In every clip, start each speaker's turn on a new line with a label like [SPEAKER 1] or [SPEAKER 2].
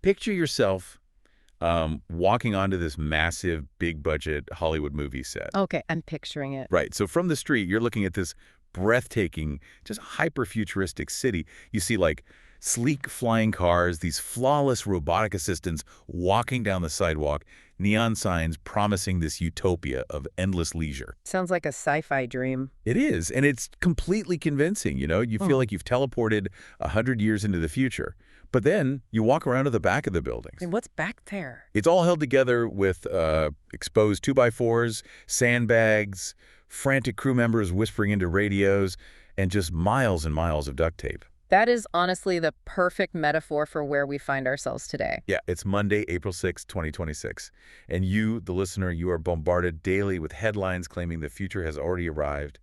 [SPEAKER 1] Picture yourself walking onto this massive, big-budget Hollywood movie set.
[SPEAKER 2] Okay, I'm picturing it.
[SPEAKER 1] Right. So from the street, you're looking at this breathtaking, just hyper-futuristic city. You see, like, sleek flying cars, these flawless robotic assistants walking down the sidewalk, neon signs promising this utopia of endless leisure.
[SPEAKER 2] Sounds like a sci-fi dream.
[SPEAKER 1] It is, and it's completely convincing, you know? You feel like you've teleported 100 years into the future. But then you walk around to the back of the buildings.
[SPEAKER 2] And what's back there?
[SPEAKER 1] It's all held together with exposed 2x4s, sandbags, frantic crew members whispering into radios, and just miles and miles of duct tape.
[SPEAKER 2] That is honestly the perfect metaphor for where we find ourselves today.
[SPEAKER 1] Yeah, it's Monday, April 6, 2026. And you, the listener, you are bombarded daily with headlines claiming the future has already arrived.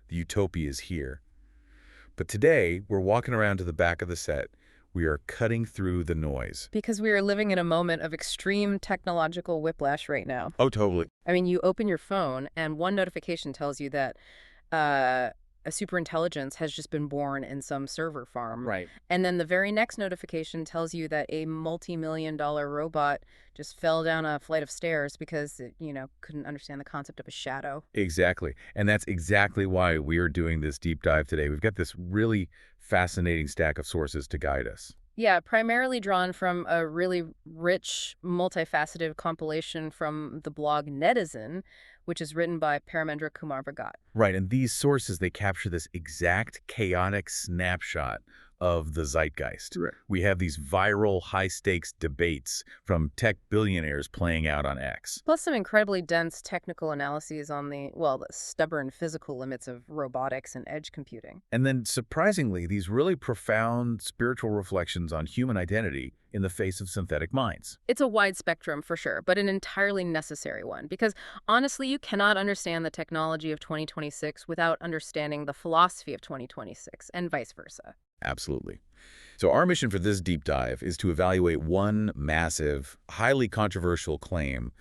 [SPEAKER 1] The utopia is here. But today, we're walking around to the back of the set. We are cutting through the noise.
[SPEAKER 2] Because we are living in a moment of extreme technological whiplash right now.
[SPEAKER 1] Oh, totally.
[SPEAKER 2] I mean, you open your phone and one notification tells you that a superintelligence has just been born in some server farm.
[SPEAKER 1] Right.
[SPEAKER 2] And then the very next notification tells you that a multi-million-dollar robot just fell down a flight of stairs because it, couldn't understand the concept of a shadow.
[SPEAKER 1] Exactly. And that's exactly why we are doing this deep dive today. We've got this really fascinating stack of sources to guide us.
[SPEAKER 2] Yeah, primarily drawn from a really rich, multifaceted compilation from the blog Netizen, which is written by Paramendra Kumar Bhagat.
[SPEAKER 1] Right, and these sources, they capture this exact chaotic snapshot of the zeitgeist. Right. We have these viral, high-stakes debates from tech billionaires playing out on X.
[SPEAKER 2] Plus some incredibly dense technical analyses on the stubborn physical limits of robotics and edge computing.
[SPEAKER 1] And then, surprisingly, these really profound spiritual reflections on human identity in the face of synthetic minds.
[SPEAKER 2] It's a wide spectrum for sure, but an entirely necessary one, because honestly, you cannot understand the technology of 2026 without understanding the philosophy of 2026, and vice versa.
[SPEAKER 1] Absolutely. So our mission for this deep dive is to evaluate one massive, highly controversial claim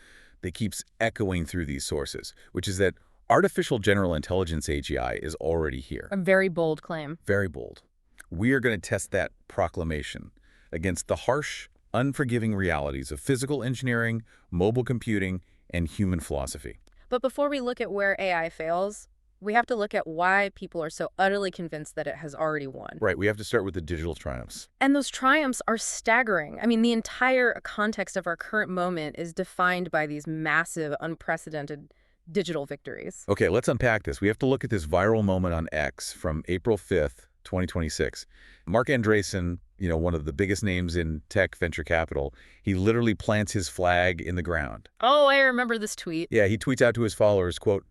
[SPEAKER 1] that keeps echoing through these sources, which is that artificial general intelligence, AGI, is already here.
[SPEAKER 2] A very bold claim.
[SPEAKER 1] Very bold. We are going to test that proclamation against the harsh, unforgiving realities of physical engineering, mobile computing, and human philosophy.
[SPEAKER 2] But before we look at where AI fails, we have to look at why people are so utterly convinced that it has already won.
[SPEAKER 1] Right, we have to start with the digital triumphs.
[SPEAKER 2] And those triumphs are staggering. I mean, the entire context of our current moment is defined by these massive, unprecedented digital victories.
[SPEAKER 1] Okay, let's unpack this. We have to look at this viral moment on X from April 5th, 2026. Marc Andreessen, one of the biggest names in tech venture capital, he literally plants his flag in the ground.
[SPEAKER 2] Oh, I remember this tweet.
[SPEAKER 1] Yeah, he tweets out to his followers, quote,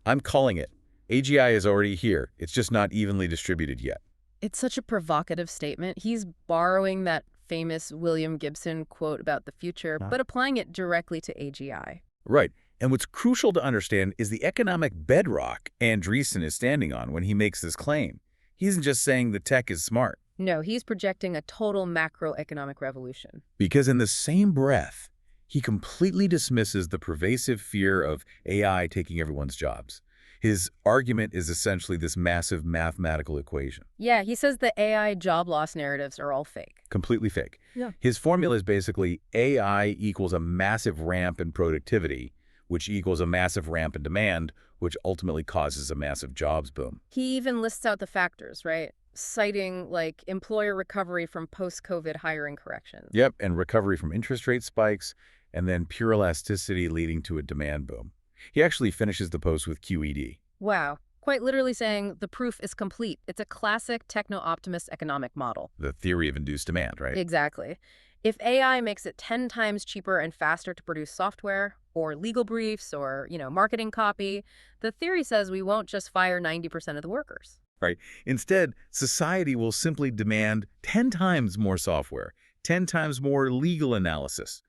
[SPEAKER 1] "I'm calling it. AGI is already here. It's just not evenly distributed yet."
[SPEAKER 2] It's such a provocative statement. He's borrowing that famous William Gibson quote about the future, but applying it directly to AGI.
[SPEAKER 1] Right. And what's crucial to understand is the economic bedrock Andreessen is standing on when he makes this claim. He isn't just saying the tech is smart.
[SPEAKER 2] No, he's projecting a total macroeconomic revolution.
[SPEAKER 1] Because in the same breath, he completely dismisses the pervasive fear of AI taking everyone's jobs. His argument is essentially this massive mathematical equation.
[SPEAKER 2] Yeah, he says the AI job loss narratives are all fake.
[SPEAKER 1] Completely fake.
[SPEAKER 2] Yeah.
[SPEAKER 1] His formula is basically AI equals a massive ramp in productivity, which equals a massive ramp in demand, which ultimately causes a massive jobs boom.
[SPEAKER 2] He even lists out the factors, right? Citing like employer recovery from post-COVID hiring corrections.
[SPEAKER 1] Yep, and recovery from interest rate spikes, and then pure elasticity leading to a demand boom. He actually finishes the post with QED.
[SPEAKER 2] Wow. Quite literally saying the proof is complete. It's a classic techno-optimist economic model.
[SPEAKER 1] The theory of induced demand, right?
[SPEAKER 2] Exactly. If AI makes it 10 times cheaper and faster to produce software or legal briefs or, marketing copy, the theory says we won't just fire 90% of the workers.
[SPEAKER 1] Right. Instead, society will simply demand 10 times more software, 10 times more legal analysis.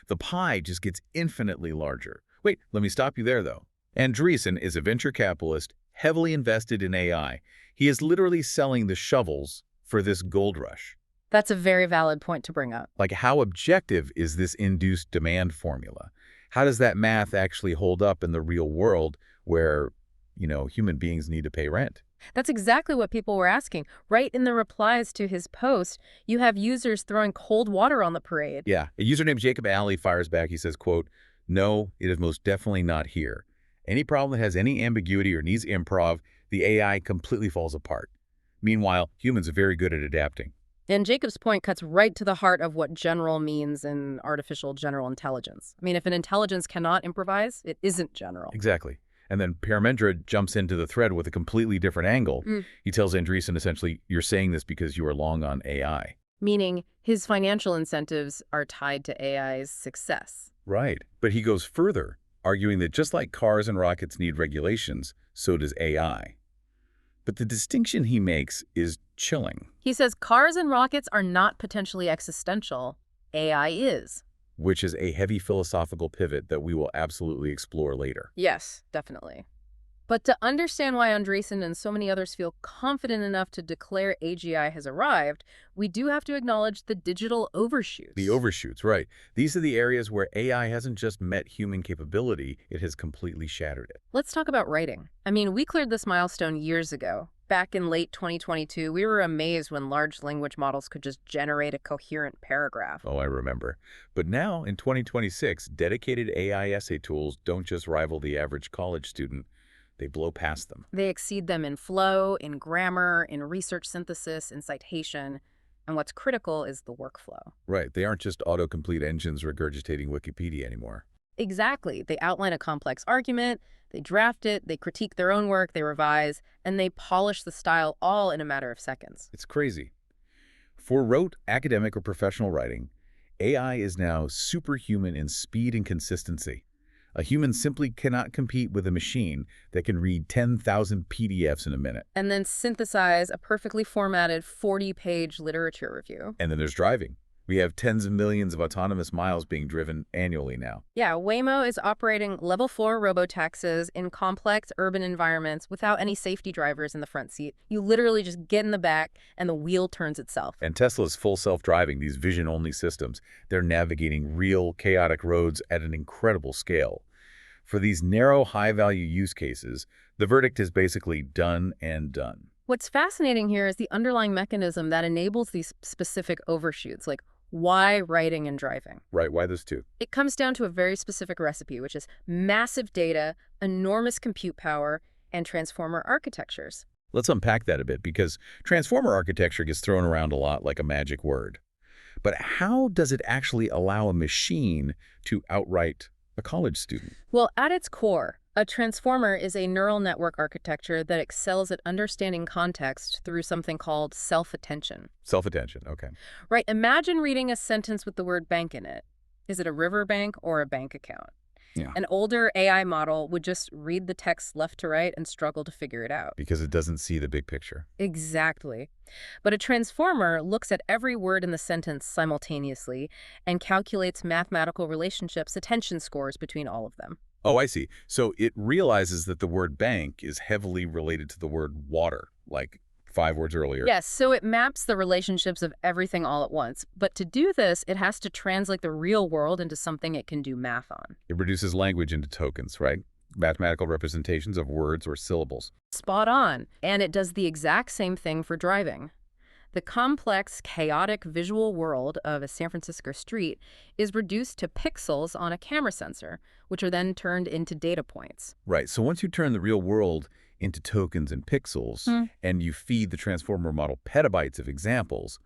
[SPEAKER 1] The pie just gets infinitely larger. Wait, let me stop you there, though. Andreessen is a venture capitalist heavily invested in AI. He is literally selling the shovels for this gold rush.
[SPEAKER 2] That's a very valid point to bring up.
[SPEAKER 1] Like, how objective is this induced demand formula? How does that math actually hold up in the real world where, human beings need to pay rent?
[SPEAKER 2] That's exactly what people were asking. Right in the replies to his post, you have users throwing cold water on the parade.
[SPEAKER 1] Yeah, a user named Jacob Alley fires back. He says, quote, "No, it is most definitely not here. Any problem that has any ambiguity or needs improv, the AI completely falls apart. Meanwhile, humans are very good at adapting."
[SPEAKER 2] And Jacob's point cuts right to the heart of what general means in artificial general intelligence. I mean, if an intelligence cannot improvise, it isn't general.
[SPEAKER 1] Exactly. And then Paramendra jumps into the thread with a completely different angle. He tells Andreessen essentially, "You're saying this because you are long on AI."
[SPEAKER 2] Meaning his financial incentives are tied to AI's success.
[SPEAKER 1] Right. But he goes further, arguing that just like cars and rockets need regulations, so does AI. But the distinction he makes is chilling,
[SPEAKER 2] He says cars and rockets are not potentially existential. AI is.
[SPEAKER 1] which is a heavy philosophical pivot that we will absolutely explore later.
[SPEAKER 2] Yes, definitely. But to understand why Andreessen and so many others feel confident enough to declare AGI has arrived, we do have to acknowledge the digital overshoots.
[SPEAKER 1] The overshoots, right. These are the areas where AI hasn't just met human capability, it has completely shattered it.
[SPEAKER 2] Let's talk about writing. I mean, we cleared this milestone years ago. Back in late 2022, we were amazed when large language models could just generate a coherent paragraph.
[SPEAKER 1] Oh, I remember. But now, in 2026, dedicated AI essay tools don't just rival the average college student, they blow past them.
[SPEAKER 2] They exceed them in flow, in grammar, in research synthesis, in citation. And what's critical is the workflow.
[SPEAKER 1] Right, they aren't just autocomplete engines regurgitating Wikipedia anymore.
[SPEAKER 2] Exactly. They outline a complex argument, they draft it, they critique their own work, they revise, and they polish the style all in a matter of seconds.
[SPEAKER 1] It's crazy. For rote academic or professional writing, AI is now superhuman in speed and consistency. A human simply cannot compete with a machine that can read 10,000 PDFs in a minute.
[SPEAKER 2] And then synthesize a perfectly formatted 40-page literature review.
[SPEAKER 1] And then there's driving. We have tens of millions of autonomous miles being driven annually now.
[SPEAKER 2] Yeah, Waymo is operating level 4 robotaxis in complex urban environments without any safety drivers in the front seat. You literally just get in the back and the wheel turns itself.
[SPEAKER 1] And Tesla's full self-driving, these vision-only systems, they're navigating real, chaotic roads at an incredible scale. For these narrow, high-value use cases, the verdict is basically done and done.
[SPEAKER 2] What's fascinating here is the underlying mechanism that enables these specific overshoots, like why writing and driving.
[SPEAKER 1] Right, why those two?
[SPEAKER 2] It comes down to a very specific recipe, which is massive data, enormous compute power, and transformer architectures.
[SPEAKER 1] Let's unpack that a bit, because transformer architecture gets thrown around a lot like a magic word. But how does it actually allow a machine to outwrite a college student?
[SPEAKER 2] Well, at its core, a transformer is a neural network architecture that excels at understanding context through something called self-attention.
[SPEAKER 1] Self-attention, okay.
[SPEAKER 2] Right, imagine reading a sentence with the word bank in it. Is it a river bank or a bank account?
[SPEAKER 1] Yeah.
[SPEAKER 2] An older AI model would just read the text left to right and struggle to figure it out.
[SPEAKER 1] Because it doesn't see the big picture.
[SPEAKER 2] Exactly. But a transformer looks at every word in the sentence simultaneously and calculates mathematical relationships, attention scores between all of them.
[SPEAKER 1] Oh, I see. So it realizes that the word bank is heavily related to the word water, like 5 words earlier.
[SPEAKER 2] Yes, so it maps the relationships of everything all at once. But to do this, it has to translate the real world into something it can do math on.
[SPEAKER 1] It reduces language into tokens, right? Mathematical representations of words or syllables.
[SPEAKER 2] Spot on. And it does the exact same thing for driving. The complex, chaotic visual world of a San Francisco street is reduced to pixels on a camera sensor, which are then turned into data points.
[SPEAKER 1] Right. So once you turn the real world into tokens and pixels, and you feed the transformer model petabytes of examples,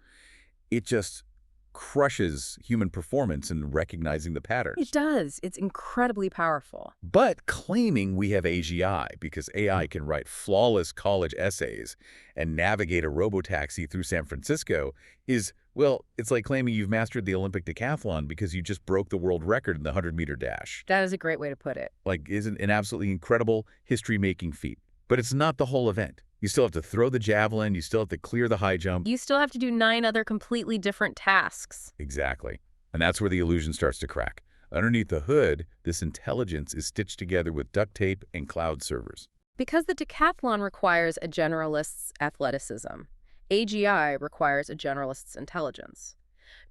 [SPEAKER 1] it just crushes human performance in recognizing the patterns.
[SPEAKER 2] It does. It's incredibly powerful.
[SPEAKER 1] But claiming we have AGI because AI can write flawless college essays and navigate a robotaxi through San Francisco is, well, it's like claiming you've mastered the Olympic decathlon because you just broke the world record in the 100-meter dash.
[SPEAKER 2] That is a great way to put it.
[SPEAKER 1] Like, isn't an absolutely incredible history-making feat. But it's not the whole event. You still have to throw the javelin, you still have to clear the high jump.
[SPEAKER 2] You still have to do 9 other completely different tasks.
[SPEAKER 1] Exactly. And that's where the illusion starts to crack. Underneath the hood, this intelligence is stitched together with duct tape and cloud servers.
[SPEAKER 2] Because the decathlon requires a generalist's athleticism, AGI requires a generalist's intelligence.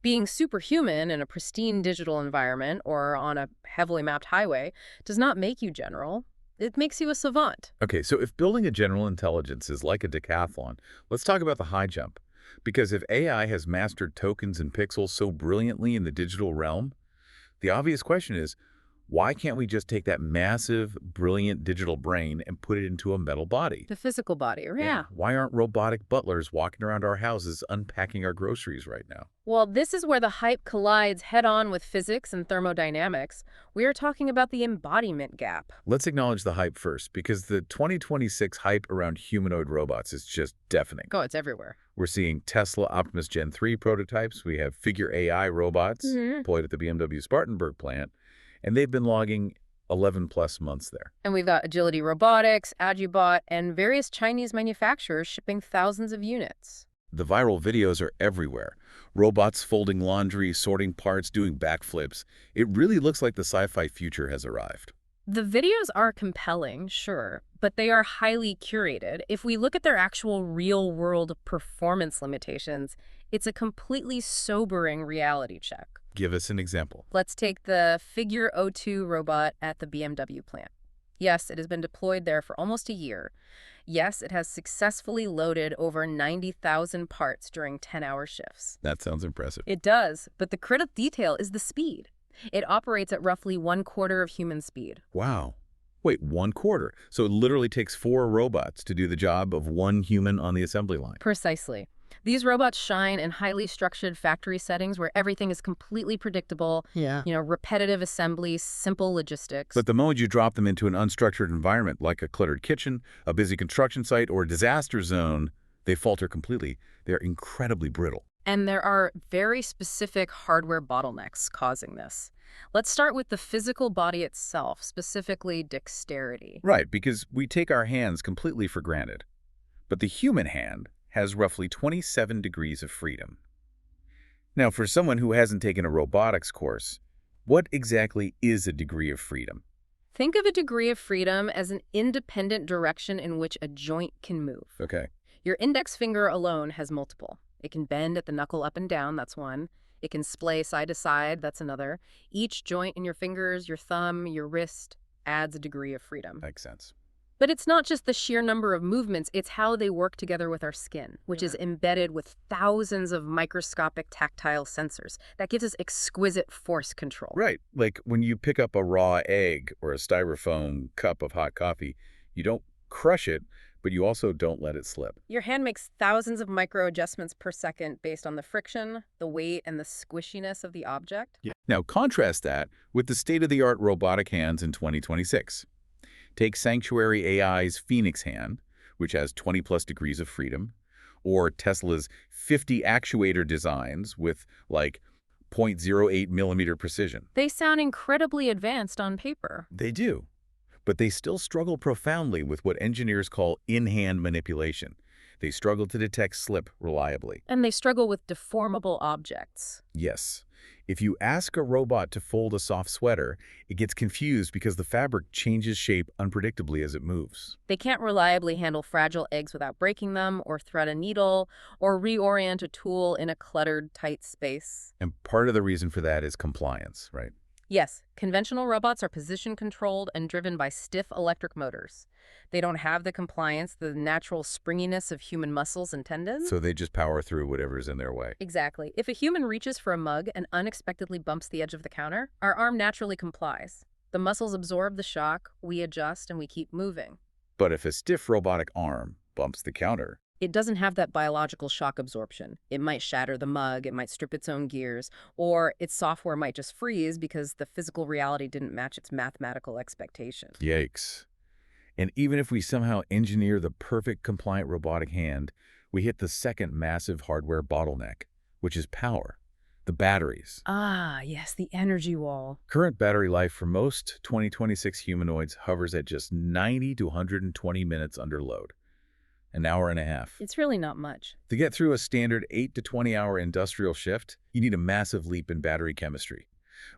[SPEAKER 2] Being superhuman in a pristine digital environment or on a heavily mapped highway does not make you general. It makes you a savant.
[SPEAKER 1] Okay, so if building a general intelligence is like a decathlon, let's talk about the high jump. Because if AI has mastered tokens and pixels so brilliantly in the digital realm, the obvious question is, why can't we just take that massive, brilliant digital brain and put it into a metal body?
[SPEAKER 2] The physical body, yeah.
[SPEAKER 1] Why aren't robotic butlers walking around our houses unpacking our groceries right now?
[SPEAKER 2] Well, this is where the hype collides head-on with physics and thermodynamics. We are talking about the embodiment gap.
[SPEAKER 1] Let's acknowledge the hype first, because the 2026 hype around humanoid robots is just deafening.
[SPEAKER 2] Oh, it's everywhere.
[SPEAKER 1] We're seeing Tesla Optimus Gen 3 prototypes. We have Figure AI robots deployed at the BMW Spartanburg plant, and they've been logging 11-plus months there.
[SPEAKER 2] And we've got Agility Robotics, AGI, and various Chinese manufacturers shipping thousands of units.
[SPEAKER 1] The viral videos are everywhere. Robots folding laundry, sorting parts, doing backflips. It really looks like the sci-fi future has arrived.
[SPEAKER 2] The videos are compelling, sure, but they are highly curated. If we look at their actual real-world performance limitations, it's a completely sobering reality check.
[SPEAKER 1] Give us an example.
[SPEAKER 2] Let's take the Figure 02 robot at the BMW plant. Yes, it has been deployed there for almost a year. Yes, it has successfully loaded over 90,000 parts during 10-hour shifts.
[SPEAKER 1] That sounds impressive.
[SPEAKER 2] It does, but the critical detail is the speed. It operates at roughly 1/4 of human speed.
[SPEAKER 1] Wow. Wait, 1/4? So it literally takes 4 robots to do the job of 1 human on the assembly line.
[SPEAKER 2] Precisely. These robots shine in highly structured factory settings where everything is completely predictable, repetitive assembly, simple logistics.
[SPEAKER 1] But the moment you drop them into an unstructured environment like a cluttered kitchen, a busy construction site, or a disaster zone, they falter completely. They're incredibly brittle.
[SPEAKER 2] And there are very specific hardware bottlenecks causing this. Let's start with the physical body itself, specifically dexterity.
[SPEAKER 1] Right, because we take our hands completely for granted. But the human hand has roughly 27 degrees of freedom. Now, for someone who hasn't taken a robotics course, what exactly is a degree of freedom?
[SPEAKER 2] Think of a degree of freedom as an independent direction in which a joint can move.
[SPEAKER 1] Okay.
[SPEAKER 2] Your index finger alone has multiple. It can bend at the knuckle up and down, that's one. It can splay side to side, that's another. Each joint in your fingers, your thumb, your wrist adds a degree of freedom.
[SPEAKER 1] Makes sense.
[SPEAKER 2] But it's not just the sheer number of movements, it's how they work together with our skin, which is embedded with thousands of microscopic tactile sensors. That gives us exquisite force control.
[SPEAKER 1] Right. Like when you pick up a raw egg or a styrofoam cup of hot coffee, you don't crush it, but you also don't let it slip.
[SPEAKER 2] Your hand makes thousands of micro adjustments per second based on the friction, the weight, and the squishiness of the object.
[SPEAKER 1] Yeah. Now contrast that with the state-of-the-art robotic hands in 2026. Take Sanctuary AI's Phoenix hand, which has 20-plus degrees of freedom, or Tesla's 50 actuator designs with, like, 0.08 millimeter precision.
[SPEAKER 2] They sound incredibly advanced on paper.
[SPEAKER 1] They do. But they still struggle profoundly with what engineers call in-hand manipulation. They struggle to detect slip reliably.
[SPEAKER 2] And they struggle with deformable objects.
[SPEAKER 1] Yes. If you ask a robot to fold a soft sweater, it gets confused because the fabric changes shape unpredictably as it moves.
[SPEAKER 2] They can't reliably handle fragile eggs without breaking them, or thread a needle, or reorient a tool in a cluttered, tight space.
[SPEAKER 1] And part of the reason for that is compliance, right?
[SPEAKER 2] Yes, conventional robots are position-controlled and driven by stiff electric motors. They don't have the compliance, the natural springiness of human muscles and tendons.
[SPEAKER 1] So they just power through whatever's in their way.
[SPEAKER 2] Exactly. If a human reaches for a mug and unexpectedly bumps the edge of the counter, our arm naturally complies. The muscles absorb the shock, we adjust, and we keep moving.
[SPEAKER 1] But if a stiff robotic arm bumps the counter,
[SPEAKER 2] it doesn't have that biological shock absorption. It might shatter the mug, it might strip its own gears, or its software might just freeze because the physical reality didn't match its mathematical expectation.
[SPEAKER 1] Yikes. And even if we somehow engineer the perfect compliant robotic hand, we hit the second massive hardware bottleneck, which is power, the batteries.
[SPEAKER 2] Ah, yes, the energy wall.
[SPEAKER 1] Current battery life for most 2026 humanoids hovers at just 90 to 120 minutes under load. An hour and a half.
[SPEAKER 2] It's really not much.
[SPEAKER 1] To get through a standard 8 to 20-hour industrial shift, you need a massive leap in battery chemistry.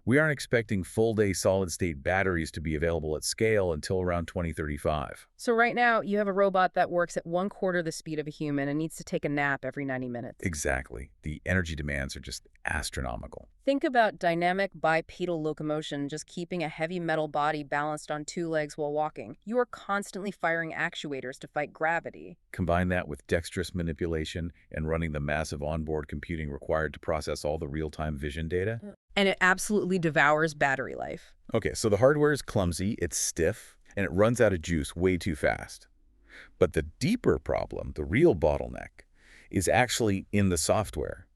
[SPEAKER 1] We aren't expecting full-day solid-state batteries to be available at scale until around 2035.
[SPEAKER 2] So right now, you have a robot that works at 1/4 the speed of a human and needs to take a nap every 90 minutes.
[SPEAKER 1] Exactly. The energy demands are just astronomical.
[SPEAKER 2] Think about dynamic bipedal locomotion, just keeping a heavy metal body balanced on 2 legs while walking. You are constantly firing actuators to fight gravity.
[SPEAKER 1] Combine that with dexterous manipulation and running the massive onboard computing required to process all the real-time vision data.
[SPEAKER 2] And it absolutely devours battery life.
[SPEAKER 1] Okay, so the hardware is clumsy, it's stiff, and it runs out of juice way too fast. But the deeper problem, the real bottleneck, is actually in the software.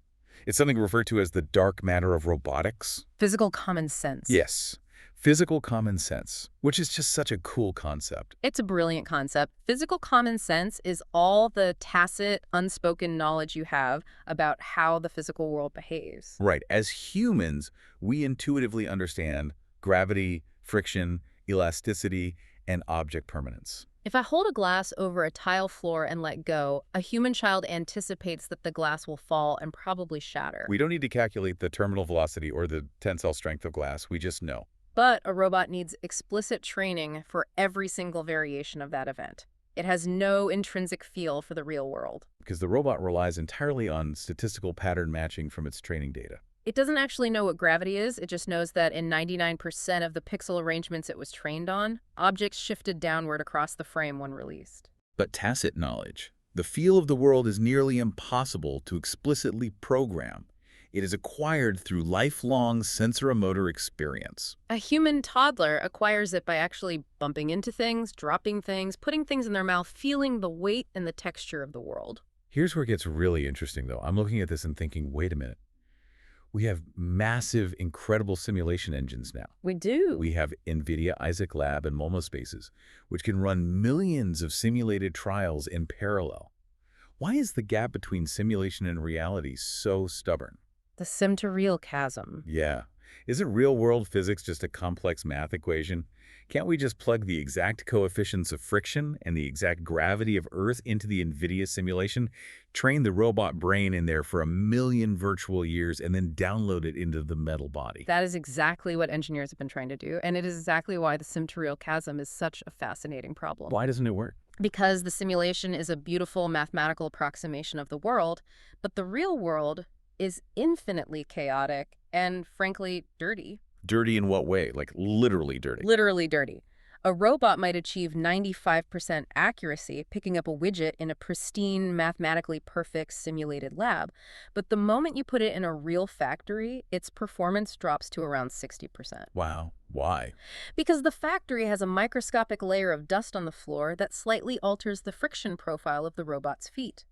[SPEAKER 1] It's something referred to as the dark matter of robotics.
[SPEAKER 2] Physical common sense.
[SPEAKER 1] Yes, physical common sense, which is just such a cool concept.
[SPEAKER 2] It's a brilliant concept. Physical common sense is all the tacit, unspoken knowledge you have about how the physical world behaves.
[SPEAKER 1] Right, as humans, we intuitively understand gravity, friction, elasticity, and object permanence.
[SPEAKER 2] If I hold a glass over a tile floor and let go, a human child anticipates that the glass will fall and probably shatter.
[SPEAKER 1] We don't need to calculate the terminal velocity or the tensile strength of glass, we just know.
[SPEAKER 2] But a robot needs explicit training for every single variation of that event. It has no intrinsic feel for the real world.
[SPEAKER 1] Because the robot relies entirely on statistical pattern matching from its training data.
[SPEAKER 2] It doesn't actually know what gravity is. It just knows that in 99% of the pixel arrangements it was trained on, objects shifted downward across the frame when released.
[SPEAKER 1] But tacit knowledge, the feel of the world, is nearly impossible to explicitly program. It is acquired through lifelong sensoromotor experience.
[SPEAKER 2] A human toddler acquires it by actually bumping into things, dropping things, putting things in their mouth, feeling the weight and the texture of the world.
[SPEAKER 1] Here's where it gets really interesting, though. I'm looking at this and thinking, wait a minute. We have massive, incredible simulation engines now.
[SPEAKER 2] We do.
[SPEAKER 1] We have NVIDIA Isaac Lab and Momo Spaces, which can run millions of simulated trials in parallel. Why is the gap between simulation and reality so stubborn?
[SPEAKER 2] The sim-to-real chasm.
[SPEAKER 1] Yeah. Isn't real-world physics just a complex math equation? Can't we just plug the exact coefficients of friction and the exact gravity of Earth into the NVIDIA simulation, train the robot brain in there for 1 million virtual years, and then download it into the metal body?
[SPEAKER 2] That is exactly what engineers have been trying to do, and it is exactly why the sim-to-real chasm is such a fascinating problem.
[SPEAKER 1] Why doesn't it work?
[SPEAKER 2] Because the simulation is a beautiful mathematical approximation of the world, but the real world is infinitely chaotic and, frankly, dirty.
[SPEAKER 1] Dirty in what way? Like literally dirty?
[SPEAKER 2] Literally dirty. A robot might achieve 95% accuracy picking up a widget in a pristine, mathematically perfect simulated lab, but the moment you put it in a real factory, its performance drops to around 60%.
[SPEAKER 1] Wow. Why?
[SPEAKER 2] Because the factory has a microscopic layer of dust on the floor that slightly alters the friction profile of the robot's feet.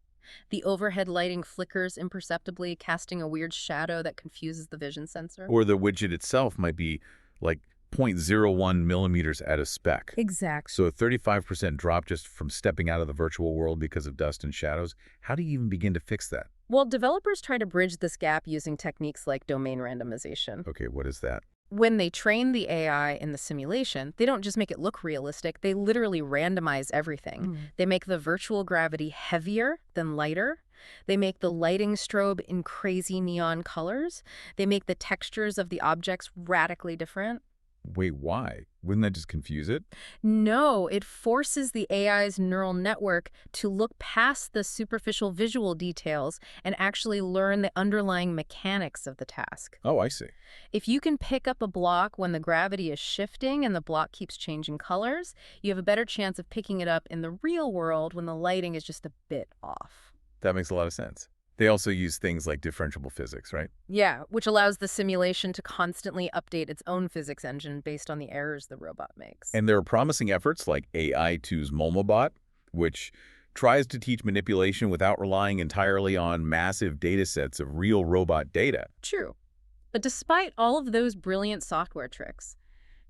[SPEAKER 2] The overhead lighting flickers imperceptibly, casting a weird shadow that confuses the vision sensor.
[SPEAKER 1] Or the widget itself might be like 0.01 millimeters out of spec.
[SPEAKER 2] Exactly.
[SPEAKER 1] So a 35% drop just from stepping out of the virtual world because of dust and shadows. How do you even begin to fix that?
[SPEAKER 2] Well, developers try to bridge this gap using techniques like domain randomization.
[SPEAKER 1] Okay, what is that?
[SPEAKER 2] When they train the AI in the simulation, they don't just make it look realistic, they literally randomize everything. They make the virtual gravity heavier than lighter. They make the lighting strobe in crazy neon colors. They make the textures of the objects radically different.
[SPEAKER 1] Wait, why? Wouldn't that just confuse it?
[SPEAKER 2] No, it forces the AI's neural network to look past the superficial visual details and actually learn the underlying mechanics of the task.
[SPEAKER 1] Oh, I see.
[SPEAKER 2] If you can pick up a block when the gravity is shifting and the block keeps changing colors, you have a better chance of picking it up in the real world when the lighting is just a bit off.
[SPEAKER 1] That makes a lot of sense. They also use things like differentiable physics, right?
[SPEAKER 2] Yeah, which allows the simulation to constantly update its own physics engine based on the errors the robot makes.
[SPEAKER 1] And there are promising efforts like AI2's Momobot, which tries to teach manipulation without relying entirely on massive data sets of real robot data.
[SPEAKER 2] True. But despite all of those brilliant software tricks,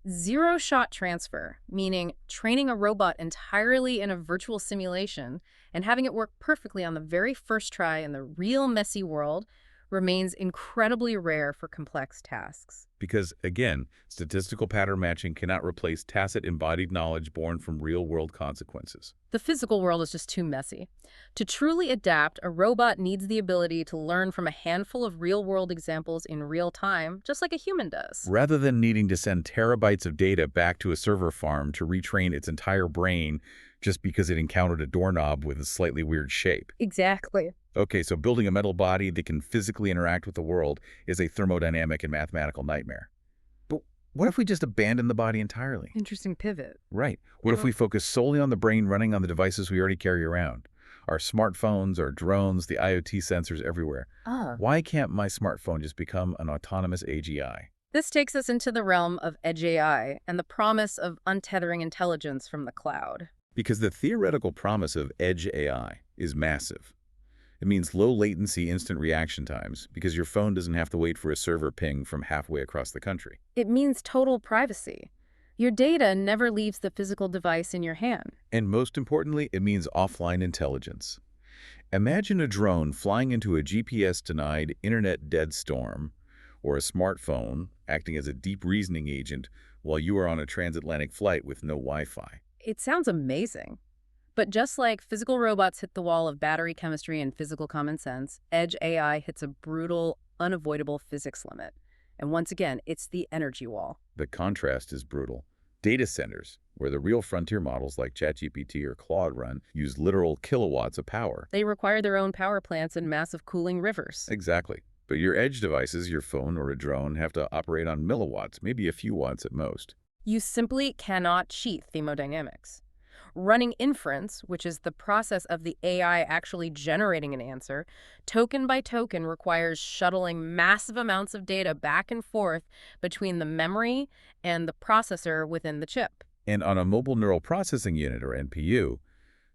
[SPEAKER 2] zero-shot transfer, meaning training a robot entirely in a virtual simulation and having it work perfectly on the very first try in the real messy world, remains incredibly rare for complex tasks.
[SPEAKER 1] Because, again, statistical pattern matching cannot replace tacit embodied knowledge born from real-world consequences.
[SPEAKER 2] The physical world is just too messy. To truly adapt, a robot needs the ability to learn from a handful of real-world examples in real time, just like a human does.
[SPEAKER 1] Rather than needing to send terabytes of data back to a server farm to retrain its entire brain just because it encountered a doorknob with a slightly weird shape.
[SPEAKER 2] Exactly.
[SPEAKER 1] Okay, so building a metal body that can physically interact with the world is a thermodynamic and mathematical nightmare. But what if we just abandon the body entirely?
[SPEAKER 2] Interesting pivot.
[SPEAKER 1] Right. What if we focus solely on the brain running on the devices we already carry around? Our smartphones, our drones, the IoT sensors everywhere. Why can't my smartphone just become an autonomous AGI?
[SPEAKER 2] This takes us into the realm of edge AI and the promise of untethering intelligence from the cloud.
[SPEAKER 1] Because the theoretical promise of edge AI is massive. It means low latency instant reaction times because your phone doesn't have to wait for a server ping from halfway across the country.
[SPEAKER 2] It means total privacy. Your data never leaves the physical device in your hand.
[SPEAKER 1] And most importantly, it means offline intelligence. Imagine a drone flying into a GPS-denied, internet-dead storm, or a smartphone acting as a deep reasoning agent while you are on a transatlantic flight with no Wi-Fi.
[SPEAKER 2] It sounds amazing. But just like physical robots hit the wall of battery chemistry and physical common sense, edge AI hits a brutal, unavoidable physics limit. And once again, it's the energy wall.
[SPEAKER 1] The contrast is brutal. Data centers, where the real frontier models like ChatGPT or Claude run, use literal kilowatts of power.
[SPEAKER 2] They require their own power plants and massive cooling rivers.
[SPEAKER 1] Exactly. But your edge devices, your phone or a drone, have to operate on milliwatts, maybe a few watts at most.
[SPEAKER 2] You simply cannot cheat thermodynamics. Running inference, which is the process of the AI actually generating an answer, token by token requires shuttling massive amounts of data back and forth between the memory and the processor within the chip.
[SPEAKER 1] And on a mobile neural processing unit, or NPU,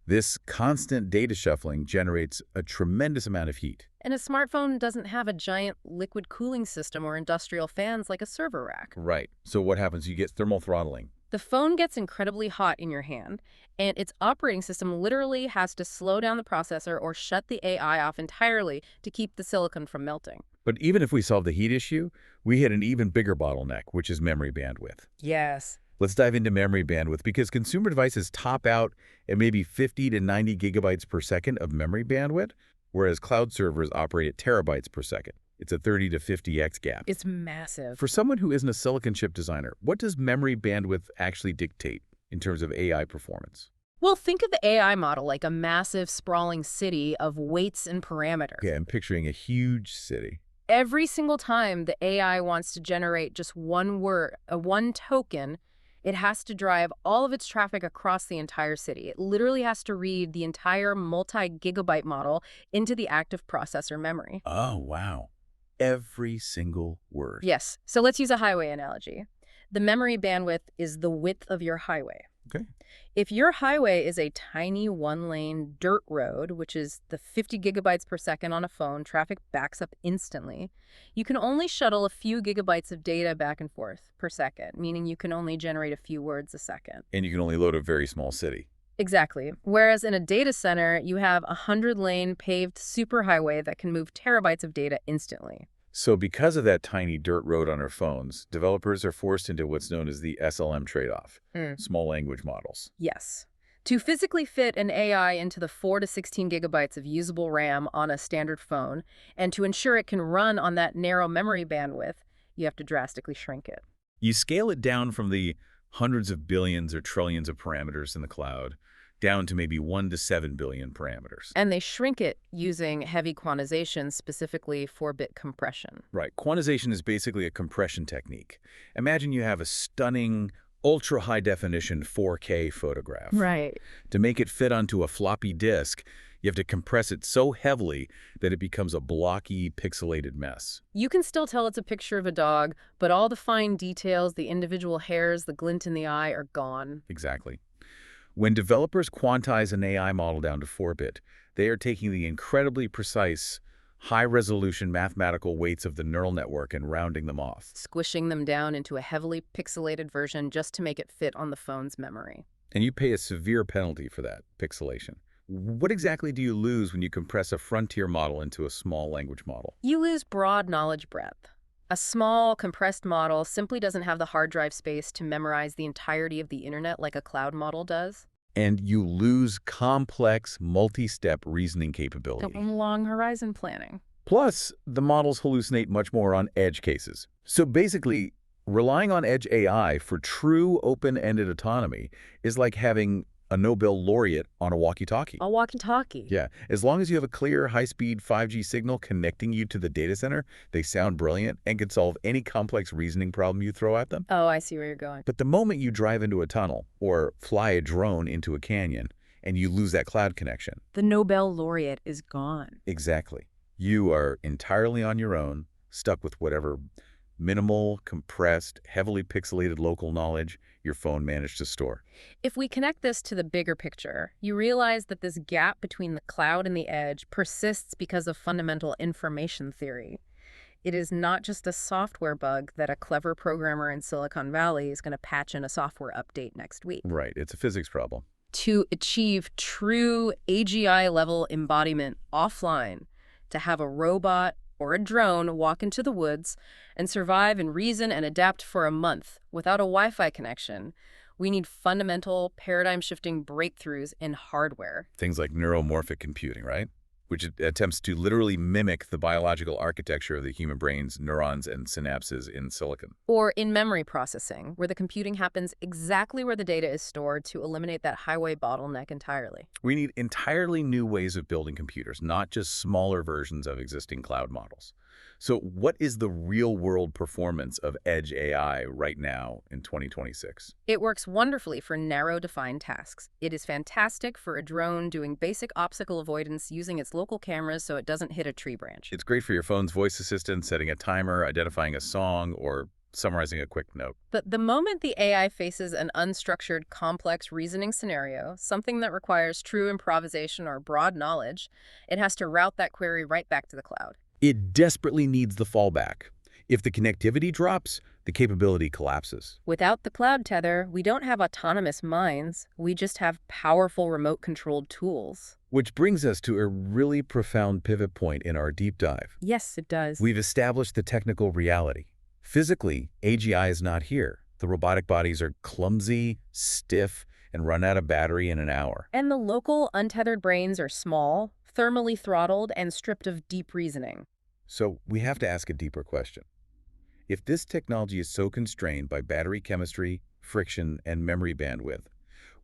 [SPEAKER 1] this constant data shuffling generates a tremendous amount of heat.
[SPEAKER 2] And a smartphone doesn't have a giant liquid cooling system or industrial fans like a server rack.
[SPEAKER 1] Right. So what happens? You get thermal throttling.
[SPEAKER 2] The phone gets incredibly hot in your hand, and its operating system literally has to slow down the processor or shut the AI off entirely to keep the silicon from melting.
[SPEAKER 1] But even if we solve the heat issue, we hit an even bigger bottleneck, which is memory bandwidth.
[SPEAKER 2] Yes.
[SPEAKER 1] Let's dive into memory bandwidth because consumer devices top out at maybe 50 to 90 gigabytes per second of memory bandwidth, whereas cloud servers operate at terabytes per second. It's a 30 to 50x gap.
[SPEAKER 2] It's massive.
[SPEAKER 1] For someone who isn't a silicon chip designer, what does memory bandwidth actually dictate in terms of AI performance?
[SPEAKER 2] Well, think of the AI model like a massive, sprawling city of weights and parameters.
[SPEAKER 1] Okay, I'm picturing a huge city.
[SPEAKER 2] Every single time the AI wants to generate just one word, one token, it has to drive all of its traffic across the entire city. It literally has to read the entire multi-gigabyte model into the active processor memory.
[SPEAKER 1] Oh, wow. Every single word.
[SPEAKER 2] Yes. So let's use a highway analogy. The memory bandwidth is the width of your highway.
[SPEAKER 1] Okay.
[SPEAKER 2] If your highway is a tiny one-lane dirt road, which is the 50 gigabytes per second on a phone, traffic backs up instantly. You can only shuttle a few gigabytes of data back and forth per second, meaning you can only generate a few words a second.
[SPEAKER 1] And you can only load a very small city.
[SPEAKER 2] Exactly. Whereas in a data center, you have a 100-lane paved superhighway that can move terabytes of data instantly.
[SPEAKER 1] So because of that tiny dirt road on our phones, developers are forced into what's known as the SLM trade-off, small language models.
[SPEAKER 2] Yes. To physically fit an AI into the 4 to 16 gigabytes of usable RAM on a standard phone, and to ensure it can run on that narrow memory bandwidth, you have to drastically shrink it.
[SPEAKER 1] You scale it down from the hundreds of billions or trillions of parameters in the cloud down to maybe 1 to 7 billion parameters.
[SPEAKER 2] And they shrink it using heavy quantization, specifically 4-bit compression.
[SPEAKER 1] Right. Quantization is basically a compression technique. Imagine you have a stunning, ultra-high-definition 4K photograph.
[SPEAKER 2] Right.
[SPEAKER 1] To make it fit onto a floppy disk, you have to compress it so heavily that it becomes a blocky, pixelated mess.
[SPEAKER 2] You can still tell it's a picture of a dog, but all the fine details, the individual hairs, the glint in the eye are gone.
[SPEAKER 1] Exactly. When developers quantize an AI model down to 4-bit, they are taking the incredibly precise, high-resolution mathematical weights of the neural network and rounding them off.
[SPEAKER 2] Squishing them down into a heavily pixelated version just to make it fit on the phone's memory.
[SPEAKER 1] And you pay a severe penalty for that, pixelation. What exactly do you lose when you compress a frontier model into a small language model?
[SPEAKER 2] You lose broad knowledge breadth. A small, compressed model simply doesn't have the hard drive space to memorize the entirety of the internet like a cloud model does.
[SPEAKER 1] And you lose complex, multi-step reasoning capability.
[SPEAKER 2] Long horizon planning.
[SPEAKER 1] Plus, the models hallucinate much more on edge cases. So basically, relying on edge AI for true open-ended autonomy is like having a Nobel laureate on a walkie-talkie.
[SPEAKER 2] A walkie-talkie.
[SPEAKER 1] Yeah, as long as you have a clear, high-speed 5G signal connecting you to the data center, they sound brilliant and can solve any complex reasoning problem you throw at them.
[SPEAKER 2] Oh, I see where you're going.
[SPEAKER 1] But the moment you drive into a tunnel or fly a drone into a canyon and you lose that cloud connection.
[SPEAKER 2] The Nobel laureate is gone.
[SPEAKER 1] Exactly. You are entirely on your own, stuck with whatever minimal, compressed, heavily pixelated local knowledge your phone managed to store.
[SPEAKER 2] If we connect this to the bigger picture, you realize that this gap between the cloud and the edge persists because of fundamental information theory. It is not just a software bug that a clever programmer in Silicon Valley is going to patch in a software update next week.
[SPEAKER 1] Right, it's a physics problem.
[SPEAKER 2] To achieve true AGI-level embodiment offline, to have a robot or a drone walk into the woods and survive and reason and adapt for a month without a Wi-Fi connection, we need fundamental, paradigm-shifting breakthroughs in hardware.
[SPEAKER 1] Things like neuromorphic computing, right? Which attempts to literally mimic the biological architecture of the human brain's neurons and synapses in silicon.
[SPEAKER 2] Or in memory processing, where the computing happens exactly where the data is stored to eliminate that highway bottleneck entirely.
[SPEAKER 1] We need entirely new ways of building computers, not just smaller versions of existing cloud models. So what is the real-world performance of edge AI right now in 2026?
[SPEAKER 2] It works wonderfully for narrow, defined tasks. It is fantastic for a drone doing basic obstacle avoidance using its local cameras so it doesn't hit a tree branch.
[SPEAKER 1] It's great for your phone's voice assistant, setting a timer, identifying a song, or summarizing a quick note.
[SPEAKER 2] But the moment the AI faces an unstructured, complex reasoning scenario, something that requires true improvisation or broad knowledge, it has to route that query right back to the cloud.
[SPEAKER 1] It desperately needs the fallback. If the connectivity drops, the capability collapses.
[SPEAKER 2] Without the cloud tether, we don't have autonomous minds. We just have powerful remote-controlled tools.
[SPEAKER 1] Which brings us to a really profound pivot point in our deep dive.
[SPEAKER 2] Yes, it does.
[SPEAKER 1] We've established the technical reality. Physically, AGI is not here. The robotic bodies are clumsy, stiff, and run out of battery in an hour.
[SPEAKER 2] And the local, untethered brains are small, thermally throttled, and stripped of deep reasoning.
[SPEAKER 1] So we have to ask a deeper question. If this technology is so constrained by battery chemistry, friction, and memory bandwidth,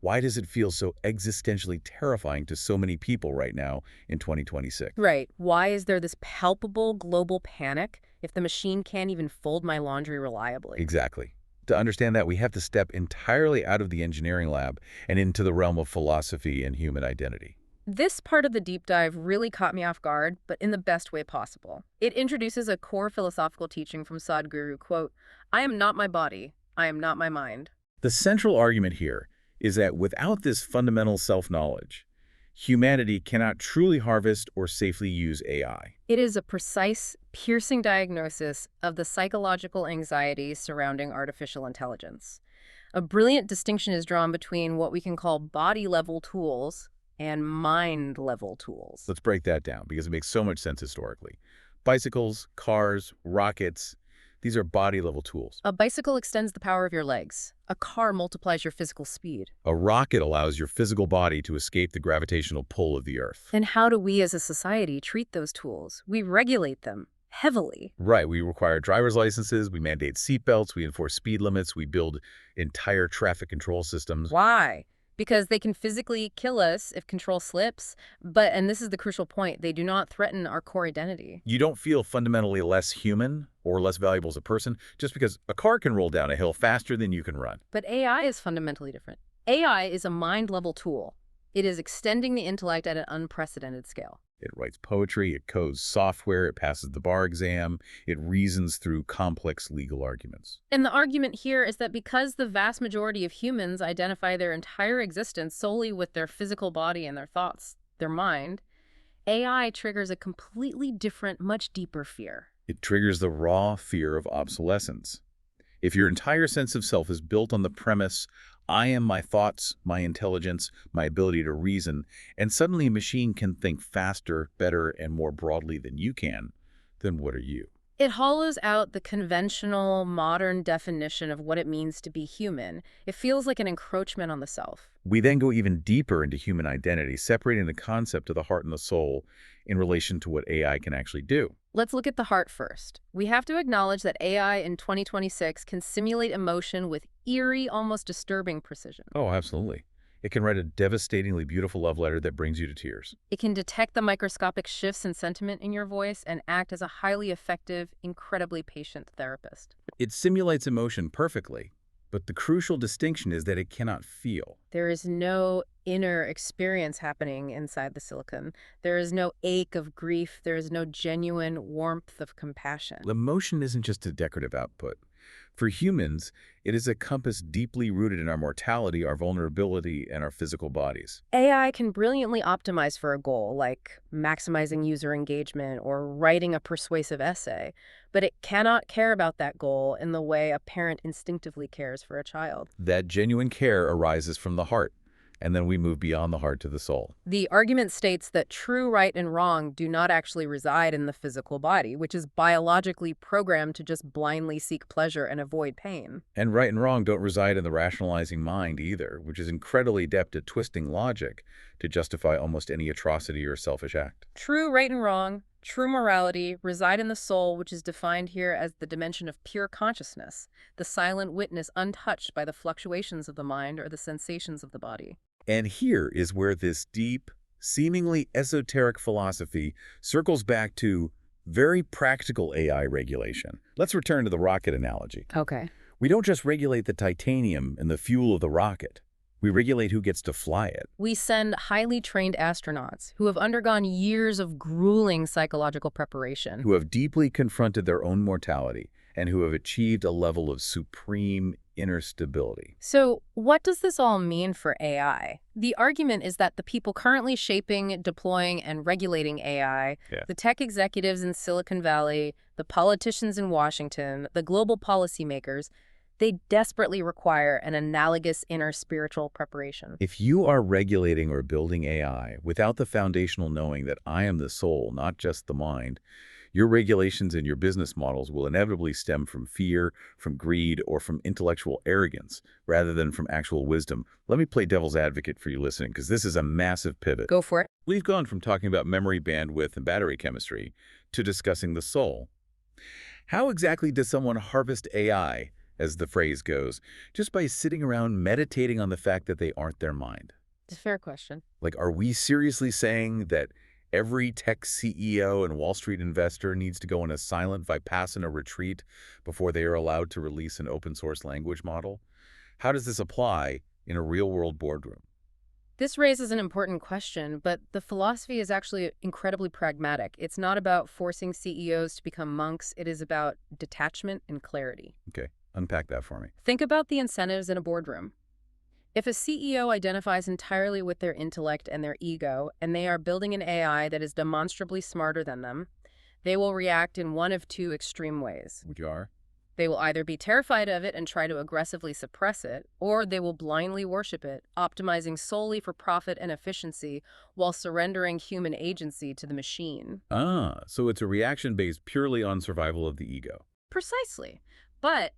[SPEAKER 1] why does it feel so existentially terrifying to so many people right now in 2026?
[SPEAKER 2] Right. Why is there this palpable global panic if the machine can't even fold my laundry reliably?
[SPEAKER 1] Exactly. To understand that, we have to step entirely out of the engineering lab and into the realm of philosophy and human identity.
[SPEAKER 2] This part of the deep dive really caught me off guard, but in the best way possible. It introduces a core philosophical teaching from Sadhguru, quote, "I am not my body, I am not my mind."
[SPEAKER 1] The central argument here is that without this fundamental self-knowledge, humanity cannot truly harvest or safely use AI.
[SPEAKER 2] It is a precise, piercing diagnosis of the psychological anxieties surrounding artificial intelligence. A brilliant distinction is drawn between what we can call body-level tools and mind-level tools.
[SPEAKER 1] Let's break that down because it makes so much sense historically. Bicycles, cars, rockets, these are body-level tools.
[SPEAKER 2] A bicycle extends the power of your legs. A car multiplies your physical speed.
[SPEAKER 1] A rocket allows your physical body to escape the gravitational pull of the Earth.
[SPEAKER 2] And how do we as a society treat those tools? We regulate them heavily.
[SPEAKER 1] Right, we require driver's licenses, we mandate seatbelts, we enforce speed limits, we build entire traffic control systems.
[SPEAKER 2] Why? Because they can physically kill us if control slips, but, and this is the crucial point, they do not threaten our core identity.
[SPEAKER 1] You don't feel fundamentally less human or less valuable as a person just because a car can roll down a hill faster than you can run.
[SPEAKER 2] But AI is fundamentally different. AI is a mind-level tool. It is extending the intellect at an unprecedented scale.
[SPEAKER 1] It writes poetry, it codes software, it passes the bar exam, it reasons through complex legal arguments.
[SPEAKER 2] And the argument here is that because the vast majority of humans identify their entire existence solely with their physical body and their thoughts, their mind, AI triggers a completely different, much deeper fear.
[SPEAKER 1] It triggers the raw fear of obsolescence. If your entire sense of self is built on the premise, I am my thoughts, my intelligence, my ability to reason, and suddenly a machine can think faster, better, and more broadly than you can, then what are you?
[SPEAKER 2] It hollows out the conventional, modern definition of what it means to be human. It feels like an encroachment on the self.
[SPEAKER 1] We then go even deeper into human identity, separating the concept of the heart and the soul in relation to what AI can actually do.
[SPEAKER 2] Let's look at the heart first. We have to acknowledge that AI in 2026 can simulate emotion with eerie, almost disturbing precision.
[SPEAKER 1] Oh, absolutely. It can write a devastatingly beautiful love letter that brings you to tears.
[SPEAKER 2] It can detect the microscopic shifts in sentiment in your voice and act as a highly effective, incredibly patient therapist.
[SPEAKER 1] It simulates emotion perfectly, but the crucial distinction is that it cannot feel.
[SPEAKER 2] There is no inner experience happening inside the silicon. There is no ache of grief. There is no genuine warmth of compassion.
[SPEAKER 1] Emotion isn't just a decorative output. For humans, it is a compass deeply rooted in our mortality, our vulnerability, and our physical bodies.
[SPEAKER 2] AI can brilliantly optimize for a goal, like maximizing user engagement or writing a persuasive essay, but it cannot care about that goal in the way a parent instinctively cares for a child.
[SPEAKER 1] That genuine care arises from the heart, and then we move beyond the heart to the soul.
[SPEAKER 2] The argument states that true right and wrong do not actually reside in the physical body, which is biologically programmed to just blindly seek pleasure and avoid pain.
[SPEAKER 1] And right and wrong don't reside in the rationalizing mind either, which is incredibly adept at twisting logic to justify almost any atrocity or selfish act.
[SPEAKER 2] True right and wrong, true morality, reside in the soul, which is defined here as the dimension of pure consciousness, the silent witness untouched by the fluctuations of the mind or the sensations of the body.
[SPEAKER 1] And here is where this deep, seemingly esoteric philosophy circles back to very practical AI regulation. Let's return to the rocket analogy.
[SPEAKER 2] Okay.
[SPEAKER 1] We don't just regulate the titanium and the fuel of the rocket. We regulate who gets to fly it.
[SPEAKER 2] We send highly trained astronauts who have undergone years of grueling psychological preparation.
[SPEAKER 1] Who have deeply confronted their own mortality and who have achieved a level of supreme inner stability.
[SPEAKER 2] So what does this all mean for AI? The argument is that the people currently shaping, deploying, and regulating AI, the tech executives in Silicon Valley, the politicians in Washington, the global policymakers, they desperately require an analogous inner spiritual preparation.
[SPEAKER 1] If you are regulating or building AI without the foundational knowing that I am the soul, not just the mind, your regulations and your business models will inevitably stem from fear, from greed, or from intellectual arrogance, rather than from actual wisdom. Let me play devil's advocate for you listening, because this is a massive pivot.
[SPEAKER 2] Go for it.
[SPEAKER 1] We've gone from talking about memory bandwidth and battery chemistry to discussing the soul. How exactly does someone harvest AI, as the phrase goes, just by sitting around meditating on the fact that they aren't their mind?
[SPEAKER 2] It's a fair question.
[SPEAKER 1] Like, are we seriously saying that every tech CEO and Wall Street investor needs to go on a silent Vipassana retreat before they are allowed to release an open source language model? How does this apply in a real-world boardroom?
[SPEAKER 2] This raises an important question, but the philosophy is actually incredibly pragmatic. It's not about forcing CEOs to become monks. It is about detachment and clarity.
[SPEAKER 1] Okay, unpack that for me.
[SPEAKER 2] Think about the incentives in a boardroom. If a CEO identifies entirely with their intellect and their ego, and they are building an AI that is demonstrably smarter than them, they will react in one of two extreme ways.
[SPEAKER 1] Which are?
[SPEAKER 2] They will either be terrified of it and try to aggressively suppress it, or they will blindly worship it, optimizing solely for profit and efficiency while surrendering human agency to the machine.
[SPEAKER 1] Ah, so it's a reaction based purely on survival of the ego.
[SPEAKER 2] Precisely. But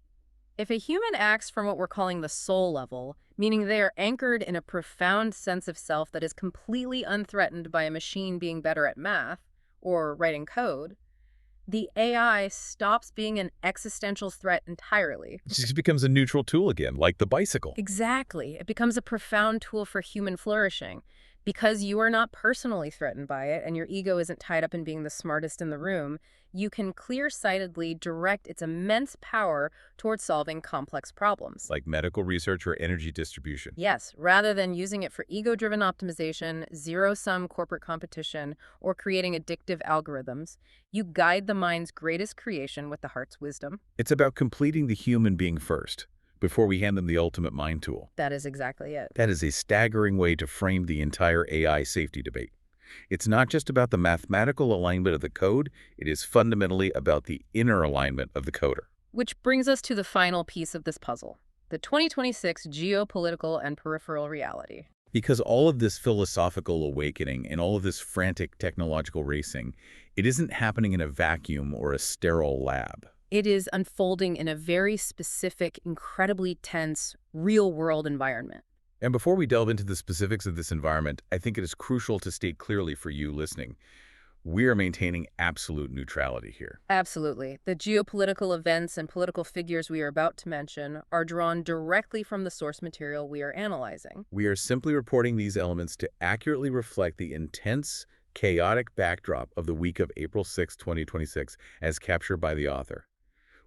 [SPEAKER 2] if a human acts from what we're calling the soul level, meaning they are anchored in a profound sense of self that is completely unthreatened by a machine being better at math or writing code, the AI stops being an existential threat entirely.
[SPEAKER 1] It just becomes a neutral tool again, like the bicycle.
[SPEAKER 2] Exactly. It becomes a profound tool for human flourishing. Because you are not personally threatened by it and your ego isn't tied up in being the smartest in the room, you can clear-sightedly direct its immense power towards solving complex problems.
[SPEAKER 1] Like medical research or energy distribution.
[SPEAKER 2] Yes, rather than using it for ego-driven optimization, zero-sum corporate competition, or creating addictive algorithms, you guide the mind's greatest creation with the heart's wisdom.
[SPEAKER 1] It's about completing the human being first, before we hand them the ultimate mind tool.
[SPEAKER 2] That is exactly it.
[SPEAKER 1] That is a staggering way to frame the entire AI safety debate. It's not just about the mathematical alignment of the code, it is fundamentally about the inner alignment of the coder.
[SPEAKER 2] Which brings us to the final piece of this puzzle. The 2026 Geopolitical and Peripheral Reality.
[SPEAKER 1] Because all of this philosophical awakening and all of this frantic technological racing, it isn't happening in a vacuum or a sterile lab.
[SPEAKER 2] It is unfolding in a very specific, incredibly tense, real-world environment.
[SPEAKER 1] And before we delve into the specifics of this environment, I think it is crucial to state clearly for you listening, we are maintaining absolute neutrality here.
[SPEAKER 2] Absolutely. The geopolitical events and political figures we are about to mention are drawn directly from the source material we are analyzing.
[SPEAKER 1] We are simply reporting these elements to accurately reflect the intense, chaotic backdrop of the week of April 6, 2026, as captured by the author.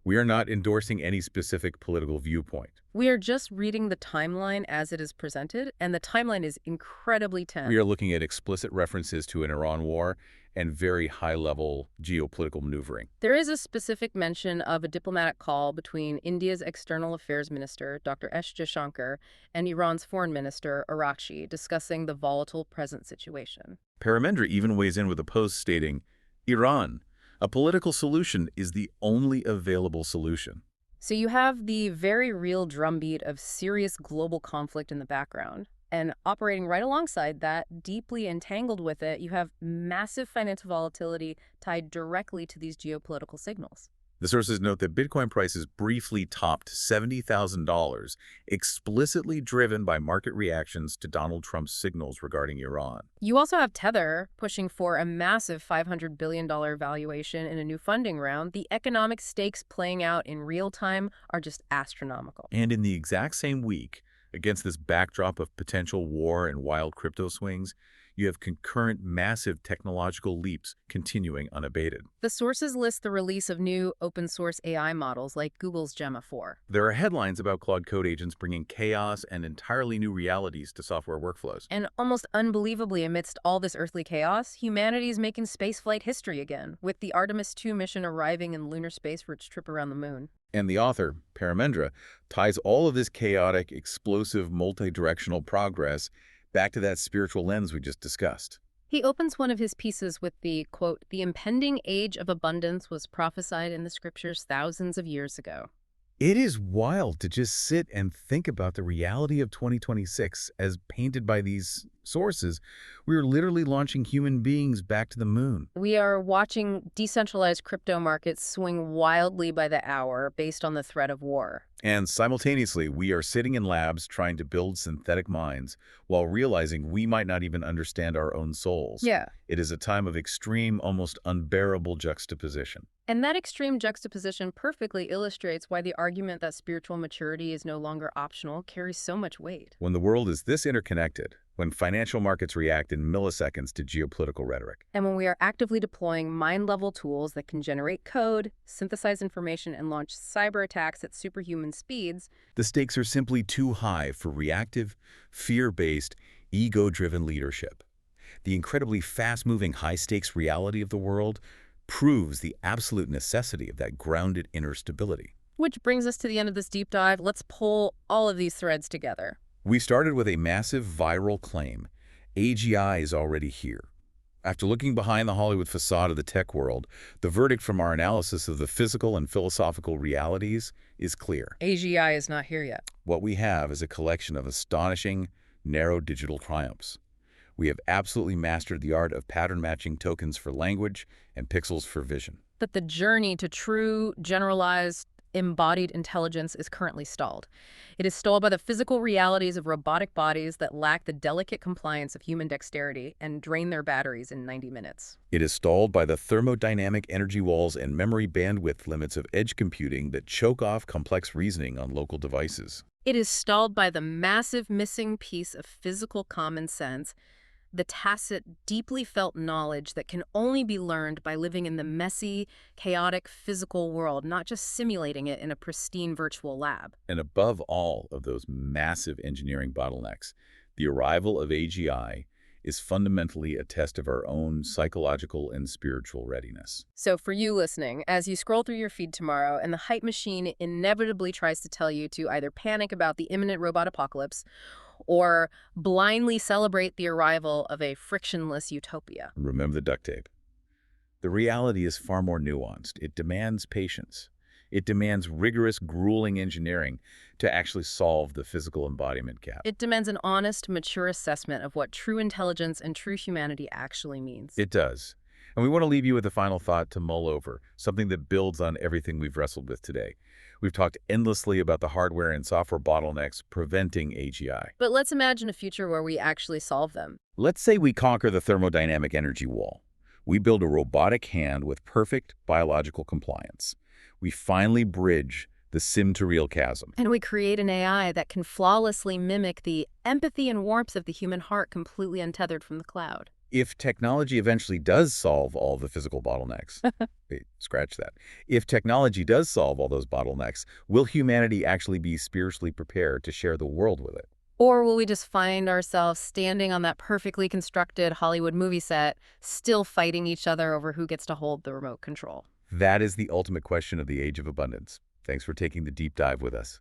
[SPEAKER 1] We are not endorsing any specific political viewpoint.
[SPEAKER 2] We are just reading the timeline as it is presented, and the timeline is incredibly tense.
[SPEAKER 1] We are looking at explicit references to an Iran war and very high-level geopolitical maneuvering.
[SPEAKER 2] There is a specific mention of a diplomatic call between India's External Affairs Minister, Dr. S. Jaishankar, and Iran's Foreign Minister, Arakchi, discussing the volatile present situation.
[SPEAKER 1] Paramendra even weighs in with a post stating, Iran, a political solution is the only available solution.
[SPEAKER 2] So you have the very real drumbeat of serious global conflict in the background. And operating right alongside that, deeply entangled with it, you have massive financial volatility tied directly to these geopolitical signals.
[SPEAKER 1] The sources note that Bitcoin prices briefly topped $70,000, explicitly driven by market reactions to Donald Trump's signals regarding Iran.
[SPEAKER 2] You also have Tether pushing for a massive $500 billion valuation in a new funding round. The economic stakes playing out in real time are just astronomical.
[SPEAKER 1] And in the exact same week, against this backdrop of potential war and wild crypto swings, you have concurrent massive technological leaps continuing unabated.
[SPEAKER 2] The sources list the release of new open-source AI models like Google's Gemma 4.
[SPEAKER 1] There are headlines about Claude code agents bringing chaos and entirely new realities to software workflows.
[SPEAKER 2] And almost unbelievably, amidst all this earthly chaos, humanity is making spaceflight history again, with the Artemis 2 mission arriving in lunar space for its trip around the moon.
[SPEAKER 1] And the author, Paramendra, ties all of this chaotic, explosive, multi-directional progress back to that spiritual lens we just discussed.
[SPEAKER 2] He opens one of his pieces with the, quote, "The impending age of abundance was prophesied in the scriptures thousands of years ago."
[SPEAKER 1] It is wild to just sit and think about the reality of 2026 as painted by these sources. We are literally launching human beings back to the moon.
[SPEAKER 2] We are watching decentralized crypto markets swing wildly by the hour based on the threat of war.
[SPEAKER 1] And simultaneously, we are sitting in labs trying to build synthetic minds while realizing we might not even understand our own souls.
[SPEAKER 2] Yeah.
[SPEAKER 1] It is a time of extreme, almost unbearable juxtaposition.
[SPEAKER 2] And that extreme juxtaposition perfectly illustrates why the argument that spiritual maturity is no longer optional carries so much weight.
[SPEAKER 1] When the world is this interconnected, when financial markets react in milliseconds to geopolitical rhetoric,
[SPEAKER 2] And when we are actively deploying mind-level tools that can generate code, synthesize information, and launch cyber attacks at superhuman speeds,
[SPEAKER 1] the stakes are simply too high for reactive, fear-based, ego-driven leadership. The incredibly fast-moving, high-stakes reality of the world proves the absolute necessity of that grounded inner stability.
[SPEAKER 2] which brings us to the end of this deep dive. Let's pull all of these threads together.
[SPEAKER 1] We started with a massive viral claim. AGI is already here. After looking behind the Hollywood facade of the tech world, the verdict from our analysis of the physical and philosophical realities is clear.
[SPEAKER 2] AGI is not here yet.
[SPEAKER 1] What we have is a collection of astonishing, narrow digital triumphs. We have absolutely mastered the art of pattern matching tokens for language and pixels for vision.
[SPEAKER 2] But the journey to true, generalized, embodied intelligence is currently stalled. It is stalled by the physical realities of robotic bodies that lack the delicate compliance of human dexterity and drain their batteries in 90 minutes.
[SPEAKER 1] It is stalled by the thermodynamic energy walls and memory bandwidth limits of edge computing that choke off complex reasoning on local devices.
[SPEAKER 2] It is stalled by the massive missing piece of physical common sense, the tacit, deeply felt knowledge that can only be learned by living in the messy, chaotic physical world, not just simulating it in a pristine virtual lab.
[SPEAKER 1] And above all of those massive engineering bottlenecks, the arrival of AGI is fundamentally a test of our own psychological and spiritual readiness.
[SPEAKER 2] So for you listening, as you scroll through your feed tomorrow and the hype machine inevitably tries to tell you to either panic about the imminent robot apocalypse or blindly celebrate the arrival of a frictionless utopia.
[SPEAKER 1] Remember the duct tape. The reality is far more nuanced. It demands patience. It demands rigorous, grueling engineering to actually solve the physical embodiment gap.
[SPEAKER 2] It demands an honest, mature assessment of what true intelligence and true humanity actually means.
[SPEAKER 1] It does. And we want to leave you with a final thought to mull over, something that builds on everything we've wrestled with today. We've talked endlessly about the hardware and software bottlenecks preventing AGI.
[SPEAKER 2] But let's imagine a future where we actually solve them.
[SPEAKER 1] Let's say we conquer the thermodynamic energy wall. We build a robotic hand with perfect biological compliance. We finally bridge the sim-to-real chasm.
[SPEAKER 2] And we create an AI that can flawlessly mimic the empathy and warmth of the human heart, completely untethered from the cloud.
[SPEAKER 1] If technology eventually does solve all the physical bottlenecks, wait, scratch that. If technology does solve all those bottlenecks, will humanity actually be spiritually prepared to share the world with it?
[SPEAKER 2] Or will we just find ourselves standing on that perfectly constructed Hollywood movie set, still fighting each other over who gets to hold the remote control?
[SPEAKER 1] That is the ultimate question of the age of abundance. Thanks for taking the deep dive with us.